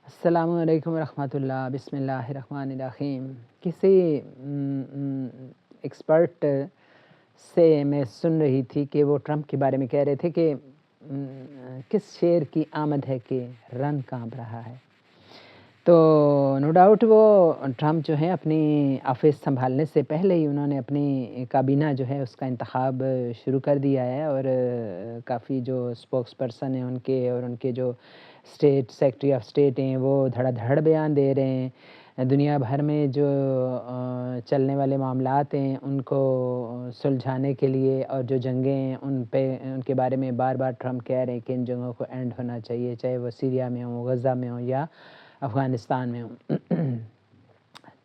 السلام علیکم ورحمۃ اللہ، بسم اللہ الرحمن الرحیم۔ کسی ایکسپرٹ سے میں سن رہی تھی کہ وہ ٹرمپ کے بارے میں کہہ رہے تھے کہ کس شیر کی آمد ہے کہ رن کانپ رہا ہے۔ تو نو ڈاؤٹ وہ ٹرمپ جو ہے اپنی آفس سنبھالنے سے پہلے ہی انہوں نے اپنی کابینہ جو ہے اس کا انتخاب شروع کر دیا ہے، اور کافی جو اسپوکس پرسن ہیں ان کے اور ان کے جو اسٹیٹ سیکرٹری آف اسٹیٹ ہیں وہ دھڑا دھڑ بیان دے رہے ہیں۔ دنیا بھر میں جو چلنے والے معاملات ہیں ان کو سلجھانے کے لیے، اور جو جنگیں ہیں ان کے بارے میں بار بار ٹرمپ کہہ رہے ہیں کہ ان جنگوں کو اینڈ ہونا چاہیے، چاہے وہ سیریا میں ہوں، غزہ میں ہوں یا افغانستان میں ہوں۔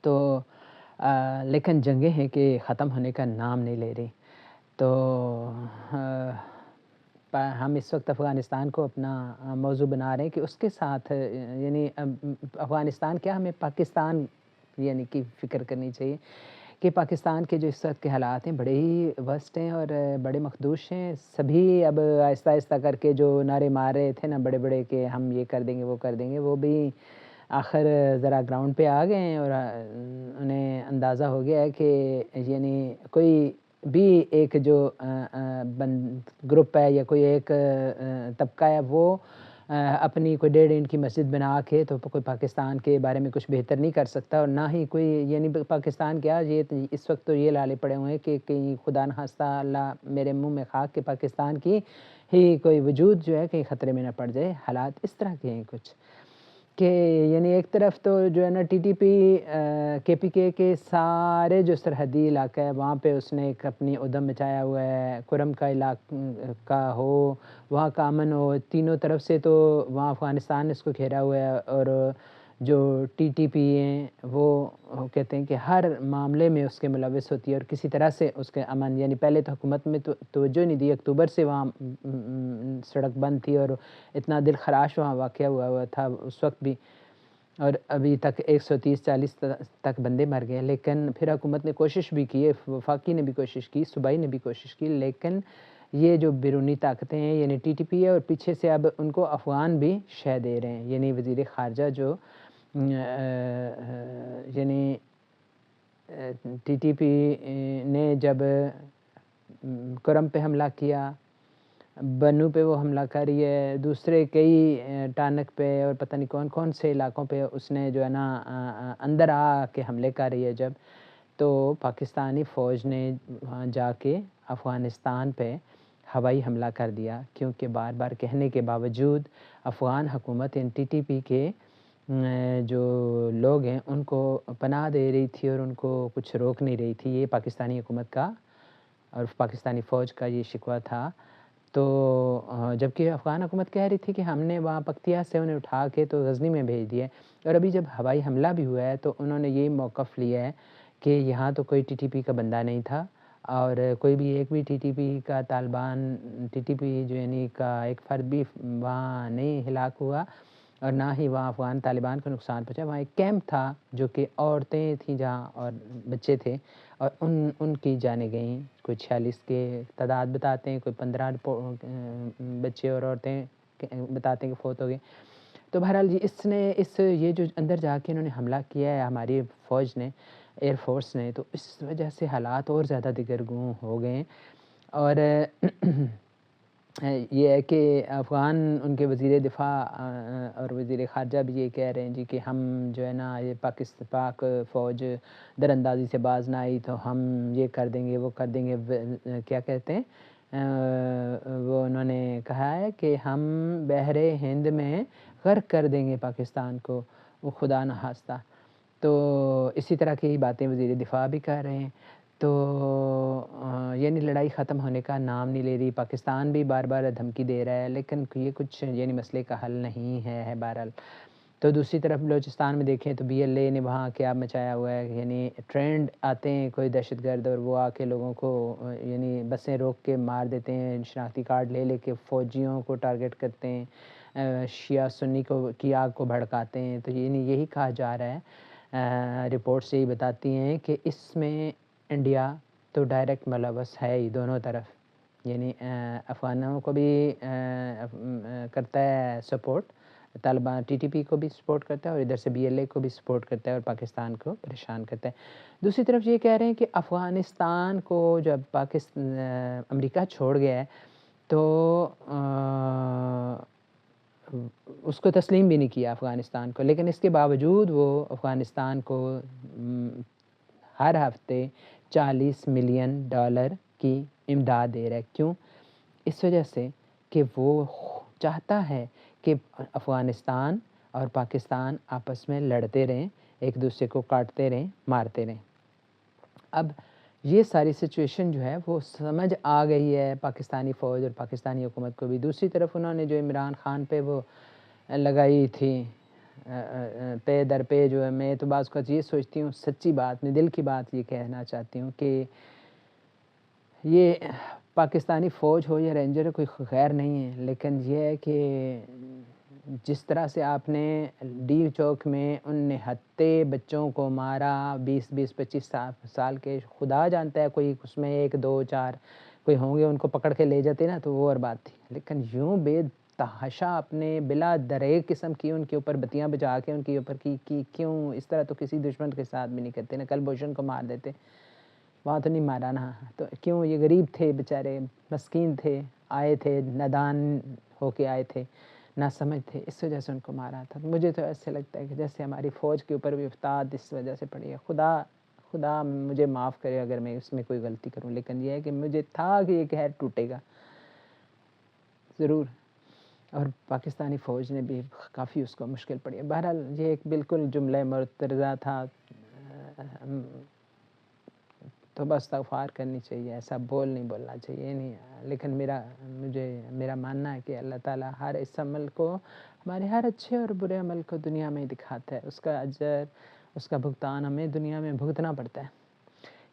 تو لیکن جنگیں ہیں کہ ختم ہونے کا نام نہیں لے رہی۔ تو ہم اس وقت افغانستان کو اپنا موضوع بنا رہے ہیں کہ اس کے ساتھ یعنی افغانستان کیا، ہمیں پاکستان یعنی کی فکر کرنی چاہیے کہ پاکستان کے جو اس وقت کے حالات ہیں بڑے ہی ورسٹ ہیں اور بڑے مخدوش ہیں۔ سبھی اب آہستہ آہستہ کر کے جو نعرے مار رہے تھے نا بڑے بڑے کہ ہم یہ کر دیں گے وہ کر دیں گے، وہ بھی آخر ذرا گراؤنڈ پہ آ گئے ہیں، اور انہیں اندازہ ہو گیا ہے کہ یعنی کوئی بھی ایک جو گروپ ہے یا کوئی ایک طبقہ ہے وہ اپنی کوئی 1.5 اینٹ کی مسجد بنا کے تو کوئی پاکستان کے بارے میں کچھ بہتر نہیں کر سکتا، اور نہ ہی کوئی یعنی پاکستان کیا، یہ اس وقت تو یہ لالے پڑے ہوئے ہیں کہ کہیں خدا نخواستہ اللہ میرے منہ میں خاک کہ پاکستان کی ہی کوئی وجود جو ہے کہیں خطرے میں نہ پڑ جائے۔ حالات اس طرح کے ہیں کچھ کہ یعنی ایک طرف تو جو ہے نا ٹی ٹی پی کے پی کے سارے جو سرحدی علاقہ ہے وہاں پہ اس نے ایک اپنی ادھم مچایا ہوا ہے، کرم کا علاقہ ہو، وہاں کا امن ہو، تینوں طرف سے تو وہاں افغانستان نے اس کو گھیرا ہوا ہے، اور جو ٹی ٹی پی ہیں وہ کہتے ہیں کہ ہر معاملے میں اس کے ملوث ہوتی ہے، اور کسی طرح سے اس کے امن یعنی پہلے تو حکومت میں توجہ نہیں دی، اکتوبر سے وہاں سڑک بند تھی اور اتنا دل خراش وہاں واقعہ ہوا تھا اس وقت بھی، اور ابھی تک 130-140 تک بندے مر گئے، لیکن پھر حکومت نے کوشش بھی کی، وفاقی نے بھی کوشش کی، صوبائی نے بھی کوشش کی، لیکن یہ جو بیرونی طاقتیں ہیں یعنی ٹی ٹی پی ہے، اور پیچھے سے اب ان کو افغان بھی شہ دے رہے ہیں، یعنی وزیر خارجہ جو یعنی ٹی ٹی پی نے جب کرم پہ حملہ کیا، بنو پہ وہ حملہ کری ہے، دوسرے کئی ٹانک پہ اور پتہ نہیں کون کون سے علاقوں پہ اس نے جو ہے نا اندر آ کے حملے کر رہی ہے جب، تو پاکستانی فوج نے وہاں جا کے افغانستان پہ ہوائی حملہ کر دیا، کیونکہ بار بار کہنے کے باوجود افغان حکومت ان ٹی ٹی پی کے جو لوگ ہیں ان کو پناہ دے رہی تھی اور ان کو کچھ روک نہیں رہی تھی۔ یہ پاکستانی حکومت کا اور پاکستانی فوج کا یہ شکوہ تھا۔ تو جبکہ افغان حکومت کہہ رہی تھی کہ ہم نے وہاں پکتیا سے انہیں اٹھا کے تو غزنی میں بھیج دیے، اور ابھی جب ہوائی حملہ بھی ہوا ہے تو انہوں نے یہی موقف لیا ہے کہ یہاں تو کوئی ٹی ٹی پی کا بندہ نہیں تھا، اور کوئی بھی ایک بھی ٹی ٹی پی کا طالبان ٹی ٹی پی جو یعنی کا ایک فرد بھی وہاں نہیں ہلاک ہوا، اور نہ ہی وہاں افغان طالبان کو نقصان پہنچا۔ وہاں ایک کیمپ تھا جو کہ عورتیں تھیں جہاں اور بچے تھے، اور ان کی جانیں گئیں، کوئی 46 کے تعداد بتاتے ہیں، کوئی 15 بچے اور عورتیں بتاتے ہیں کہ فوت ہو گئے۔ تو بہرحال جی یہ جو اندر جا کے انہوں نے حملہ کیا ہے ہماری فوج نے، ایئر فورس نے، تو اس وجہ سے حالات اور زیادہ دگرگوں ہو گئے ہیں، اور یہ ہے کہ افغان ان کے وزیر دفاع اور وزیر خارجہ بھی یہ کہہ رہے ہیں جی کہ ہم جو ہے نا یہ پاک فوج در اندازی سے باز نہ آئی تو ہم یہ کر دیں گے وہ کر دیں گے، کیا کہتے ہیں وہ انہوں نے کہا ہے کہ ہم بحر ہند میں غرق کر دیں گے پاکستان کو، وہ خدا نخواستہ۔ تو اسی طرح کی باتیں وزیر دفاع بھی کر رہے ہیں۔ تو یعنی لڑائی ختم ہونے کا نام نہیں لے رہی، پاکستان بھی بار بار دھمکی دے رہا ہے، لیکن یہ کچھ یعنی مسئلے کا حل نہیں ہے بہرحال۔ تو دوسری طرف بلوچستان میں دیکھیں تو بی ایل اے نے وہاں کیا مچایا ہوا ہے، یعنی ٹرینڈ آتے ہیں کوئی دہشت گرد اور وہ آ کے لوگوں کو یعنی بسیں روک کے مار دیتے ہیں، شناختی کارڈ لے کے فوجیوں کو ٹارگٹ کرتے ہیں، شیعہ سنی کی آگ کو بھڑکاتے ہیں۔ تو یہی کہا جا رہا ہے، رپورٹس یہی بتاتی ہیں کہ اس میں انڈیا تو ڈائریکٹ ملوث ہے ہی دونوں طرف، یعنی افغانوں کو بھی کرتا ہے سپورٹ، طالبان TTP کو بھی سپورٹ کرتا ہے اور ادھر سے BLA کو بھی سپورٹ کرتا ہے اور پاکستان کو پریشان کرتا ہے۔ دوسری طرف یہ کہہ رہے ہیں کہ افغانستان کو جب امریکہ چھوڑ گیا ہے تو اس کو تسلیم بھی نہیں کیا افغانستان کو، لیکن اس کے باوجود وہ افغانستان کو ہر ہفتے $40 ملین کی امداد دے رہا ہے۔ کیوں؟ اس وجہ سے کہ وہ چاہتا ہے کہ افغانستان اور پاکستان آپس میں لڑتے رہیں، ایک دوسرے کو کاٹتے رہیں، مارتے رہیں۔ اب یہ ساری سچویشن جو ہے وہ سمجھ آ گئی ہے پاکستانی فوج اور پاکستانی حکومت کو بھی۔ دوسری طرف انہوں نے جو عمران خان پہ وہ لگائی تھی پے در پے، جو ہے میں تو بعض اوقات یہ سوچتی ہوں، سچی بات، میں دل کی بات یہ کہنا چاہتی ہوں کہ یہ پاکستانی فوج ہو یا رینجر کوئی خیر نہیں ہے، لیکن یہ ہے کہ جس طرح سے آپ نے ڈی چوک میں ان نہتے بچوں کو مارا، 20-25 سال کے، خدا جانتا ہے کوئی اس میں 1 2 4 کوئی ہوں گے، ان کو پکڑ کے لے جاتے نا تو وہ اور بات تھی، لیکن یوں بے تحاشا اپنے بلا درے قسم کی ان کے اوپر بتیاں بجا کے ان کے اوپر کی کیوں اس طرح تو کسی دشمن کے ساتھ بھی نہیں کرتے نا، کلبھوشن کو مار دیتے، وہاں تو نہیں مارا نا، تو کیوں؟ یہ غریب تھے بیچارے، مسکین تھے، آئے تھے نادان ہو کے آئے تھے، نہ سمجھ تھے، اس وجہ سے ان کو مارا تھا۔ مجھے تو ایسے لگتا ہے کہ جیسے ہماری فوج کے اوپر بھی افتاد اس وجہ سے پڑی ہے۔ خدا مجھے معاف کرے اگر میں اس میں کوئی غلطی کروں، لیکن یہ ہے کہ مجھے تھا کہ یہ قہر ٹوٹے گا ضرور، اور پاکستانی فوج نے بھی کافی اس کو مشکل پڑی ہے۔ بہرحال یہ ایک بالکل جملہ معترضہ تھا، توبہ استغفار کرنی چاہیے، ایسا نہیں بولنا چاہیے نہیں، لیکن میرا ماننا ہے کہ اللہ تعالیٰ ہر اس عمل کو، ہمارے ہر اچھے اور برے عمل کو دنیا میں دکھاتا ہے، اس کا اجر، اس کا بھگتان ہمیں دنیا میں بھگتنا پڑتا ہے۔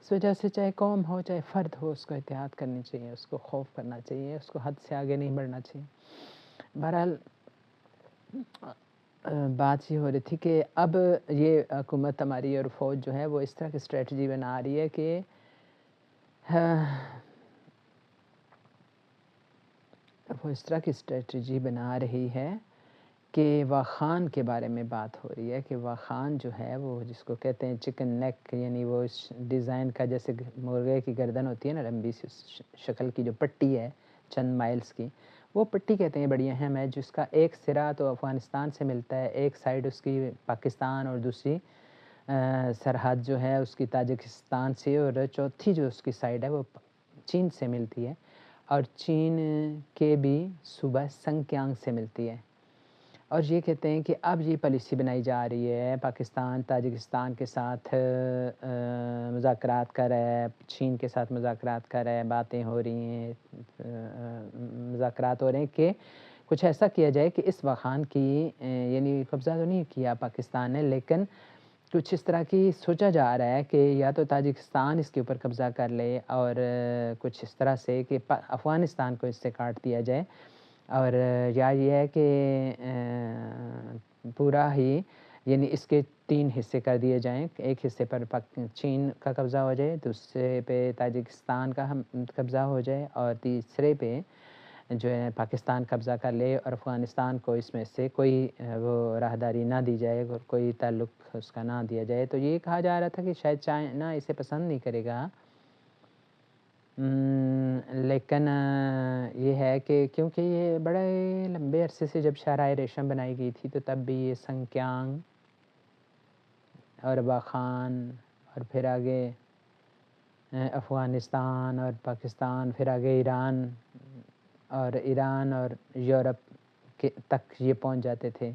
اس وجہ سے چاہے قوم ہو چاہے فرد ہو، اس کو احتیاط کرنی چاہیے، اس کو خوف کرنا چاہیے، اس کو حد سے آگے نہیں بڑھنا چاہیے۔ بہرحال بات یہ ہو رہی تھی کہ اب یہ حکومت ہماری اور فوج جو ہے وہ اس طرح کی اسٹریٹجی بنا رہی ہے کہ وہ اس طرح کی اسٹریٹجی بنا رہی ہے کہ واخان کے بارے میں بات ہو رہی ہے کہ واخان جو ہے وہ جس کو کہتے ہیں چکن نیک، یعنی وہ اس ڈیزائن کا جیسے مرغے کی گردن ہوتی ہے نا لمبی سی شکل کی جو پٹی ہے چند مائلز کی، وہ پٹی کہتے ہیں بڑی اہم ہے، جس کا ایک سرا تو افغانستان سے ملتا ہے، ایک سائڈ اس کی پاکستان اور دوسری سرحد جو ہے اس کی تاجکستان سے، اور چوتھی جو اس کی سائڈ ہے وہ چین سے ملتی ہے، اور چین کے بھی صوبہ سنکیانگ سے ملتی ہے۔ اور یہ کہتے ہیں کہ اب یہ پالیسی بنائی جا رہی ہے، پاکستان تاجکستان کے ساتھ مذاکرات کر رہا ہے، چین کے ساتھ مذاکرات کر رہا ہے، باتیں ہو رہی ہیں، مذاکرات ہو رہے ہیں کہ کچھ ایسا کیا جائے کہ اس واخان کی یعنی قبضہ تو نہیں کیا پاکستان نے، لیکن کچھ اس طرح کی سوچا جا رہا ہے کہ یا تو تاجکستان اس کے اوپر قبضہ کر لے، اور کچھ اس طرح سے کہ افغانستان کو اس سے کاٹ دیا جائے، اور یا یہ ہے کہ پورا ہی یعنی اس کے 3 حصے کر دیے جائیں، ایک حصے پر چین کا قبضہ ہو جائے، دوسرے پہ تاجکستان کا قبضہ ہو جائے، اور تیسرے پہ جو ہے پاکستان قبضہ کر لے، اور افغانستان کو اس میں سے کوئی وہ راہداری نہ دی جائے اور کوئی تعلق اس کا نہ دیا جائے۔ تو یہ کہا جا رہا تھا کہ شاید چائنا اسے پسند نہیں کرے گا، لیکن یہ ہے کہ کیونکہ یہ بڑے لمبے عرصے سے جب شاہراہ ریشم بنائی گئی تھی تو تب بھی یہ سنکیانگ اور واخان اور پھر آگے افغانستان اور پاکستان، پھر آگے ایران اور یورپ کے تک یہ پہنچ جاتے تھے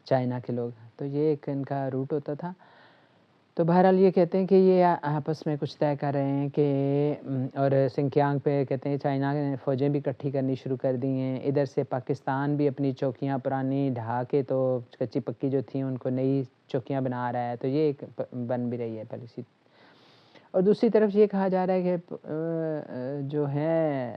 چائنا کے لوگ، تو یہ ایک ان کا روٹ ہوتا تھا۔ تو بہرحال یہ کہتے ہیں کہ یہ آپس میں کچھ طے کر رہے ہیں کہ اور سنکیانگ پہ کہتے ہیں چائنا نے فوجیں بھی اکٹھی کرنی شروع کر دی ہیں، ادھر سے پاکستان بھی اپنی چوکیاں پرانی ڈھا کے تو کچی پکی جو تھیں ان کو نئی چوکیاں بنا رہا ہے، تو یہ ایک بن بھی رہی ہے پالیسی۔ اور دوسری طرف یہ کہا جا رہا ہے کہ جو ہے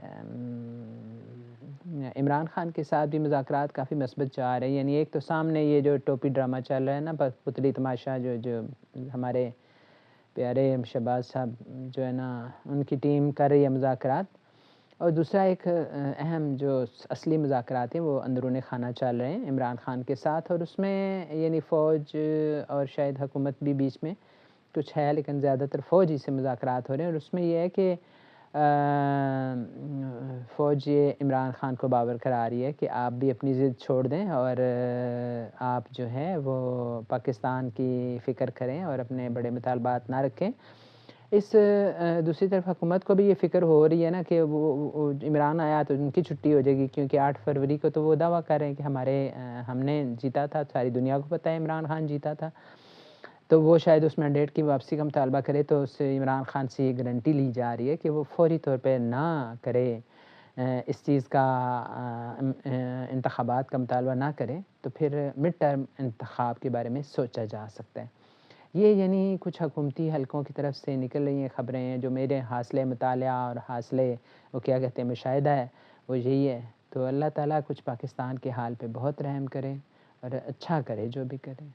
عمران خان کے ساتھ بھی مذاکرات کافی مثبت جا رہے ہیں، یعنی ایک تو سامنے یہ جو ٹوپی ڈرامہ چل رہا ہے نا، پتلی تماشا، جو ہمارے پیارے شہباز صاحب جو ہے نا ان کی ٹیم کر رہی ہے مذاکرات، اور دوسرا ایک اہم جو اصلی مذاکرات ہیں وہ اندرون خانہ چل رہے ہیں عمران خان کے ساتھ، اور اس میں یعنی فوج اور شاید حکومت بھی بیچ میں کچھ ہے، لیکن زیادہ تر فوج ہی سے مذاکرات ہو رہے ہیں، اور اس میں یہ ہے کہ فوج یہ عمران خان کو باور کرا رہی ہے کہ آپ بھی اپنی ضد چھوڑ دیں اور آپ جو ہے وہ پاکستان کی فکر کریں اور اپنے بڑے مطالبات نہ رکھیں۔ اس دوسری طرف حکومت کو بھی یہ فکر ہو رہی ہے نا کہ وہ عمران آیا تو ان کی چھٹی ہو جائے گی، کیونکہ 8 فروری کو تو وہ دعویٰ کر رہے ہیں کہ ہم نے جیتا تھا، ساری دنیا کو پتہ ہے عمران خان جیتا تھا، تو وہ شاید اس مینڈیٹ کی واپسی کا مطالبہ کرے، تو اس سے عمران خان سے یہ گارنٹی لی جا رہی ہے کہ وہ فوری طور پہ نہ کرے، اس چیز کا انتخابات کا مطالبہ نہ کرے، تو پھر مڈ ٹرم انتخاب کے بارے میں سوچا جا سکتا ہے۔ یہ یعنی کچھ حکومتی حلقوں کی طرف سے نکل رہی ہیں خبریں ہیں، جو میرے حاصل مطالعہ اور وہ کیا کہتے ہیں مشاہدہ ہے، وہ یہی ہے۔ تو اللہ تعالیٰ کچھ پاکستان کے حال پہ بہت رحم کرے اور اچھا کرے جو بھی کرے۔